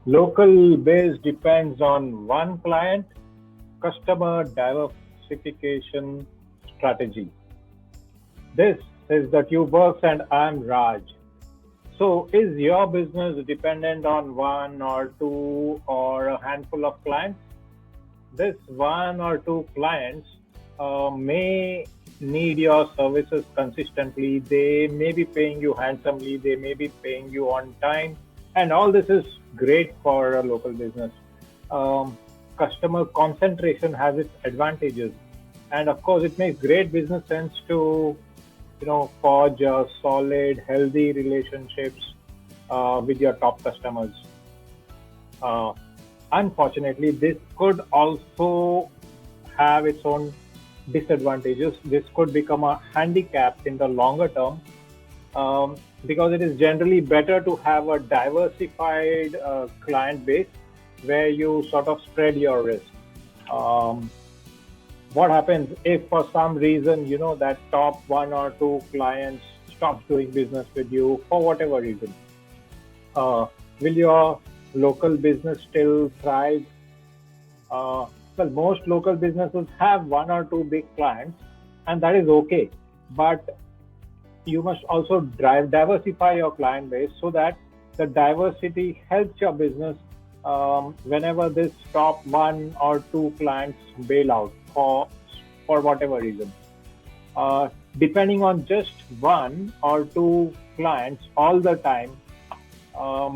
Local base depends on one client, customer diversification strategy. This is the TubeWorks and I'm Raj. So, is your business dependent on one or two or a handful of clients? This one or two clients may need your services consistently. They may be paying you handsomely, they may be paying you on time, and all this is great for a local business. Um, Customer concentration has its advantages, and of course, it makes great business sense to forge solid, healthy relationships with your top customers. Uh, Unfortunately, this could also have its own disadvantages. This could become a handicap in the longer term because it is generally better to have a diversified client base where you sort of spread your risk. Um, what happens if for some reason that top one or two clients stops doing business with you for whatever reason? Will your local business still thrive? Well, most local businesses have one or two big clients, and that is okay. But you must also diversify your client base so that the diversity helps your business whenever this top one or two clients bail out for whatever reason. Depending on just one or two clients all the time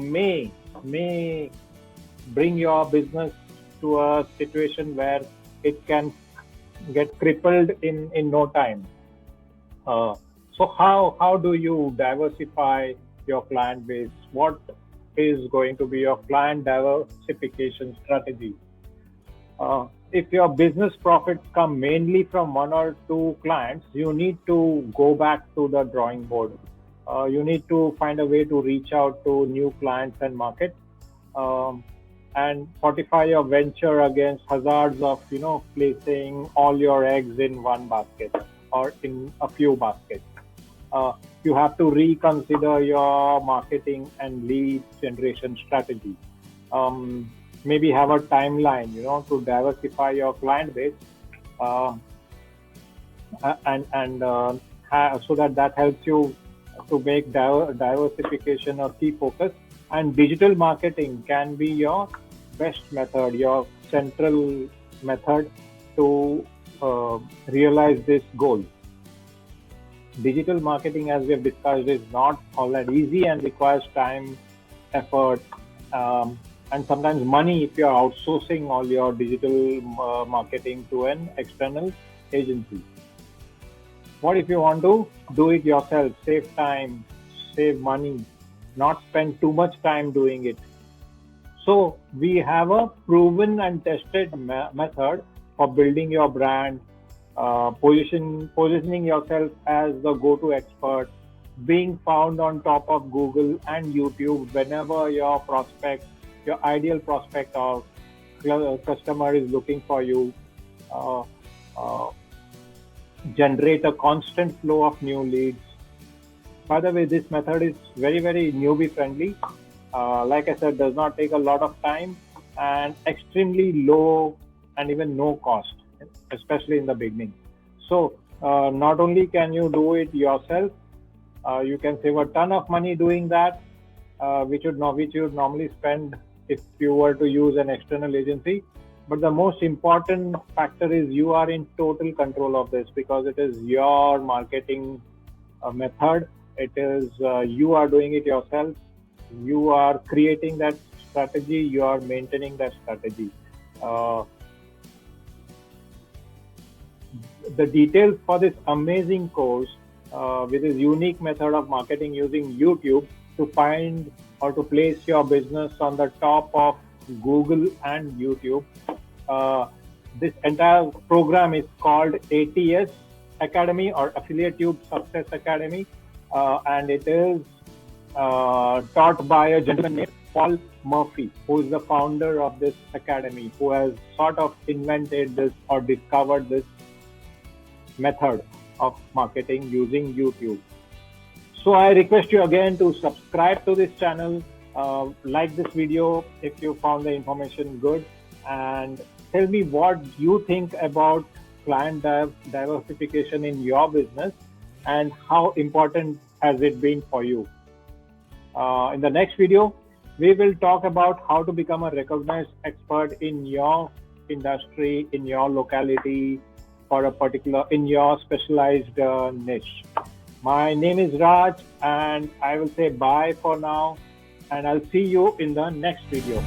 may bring your business to a situation where it can get crippled in no time. So how do you diversify your client base? What is going to be your client diversification strategy? If your business profits come mainly from one or two clients, you need to go back to the drawing board. You need to find a way to reach out to new clients and market, um, and fortify your venture against hazards of placing all your eggs in one basket or in a few baskets. uh, you have to reconsider your marketing and lead generation strategy. Um, Maybe have a timeline, to diversify your client base, uh, and so that helps you to make diversification a key focus. And digital marketing can be your best method, your central method to realize this goal. Digital marketing, as we have discussed, is not all that easy and requires time, effort, um, and sometimes money if you are outsourcing all your digital marketing to an external agency. What if you want to do it yourself, save time, save money, not spend too much time doing it? So we have a proven and tested method for building your brand, positioning yourself as the go-to expert, being found on top of Google and YouTube whenever your ideal prospect or customer is looking for you. Uh, uh, Generate a constant flow of new leads. By the way, this method is very, very newbie friendly. Like I said, does not take a lot of time and extremely low and even no cost, especially in the beginning. So, not only can you do it yourself, you can save a ton of money doing that, which you would normally spend if you were to use an external agency. But the most important factor is you are in total control of this because it is your marketing method. It is you are doing it yourself. You are creating that strategy. You are maintaining that strategy. Uh, the details for this amazing course with this unique method of marketing using YouTube to find or to place your business on the top of Google and YouTube. Uh, this entire program is called ATS Academy or Affiliate Tube Success Academy, and it is taught by a gentleman named Paul Murphy, who is the founder of this academy, who has sort of invented this or discovered this method of marketing using YouTube. So I request you again to subscribe to this channel, Like this video if you found the information good, and tell me what you think about client diversification in your business and how important has it been for you. In the next video, we will talk about how to become a recognized expert in your industry, in your locality, for a particular, in your specialized niche. My name is Raj, and I will say bye for now, and I'll see you in the next video.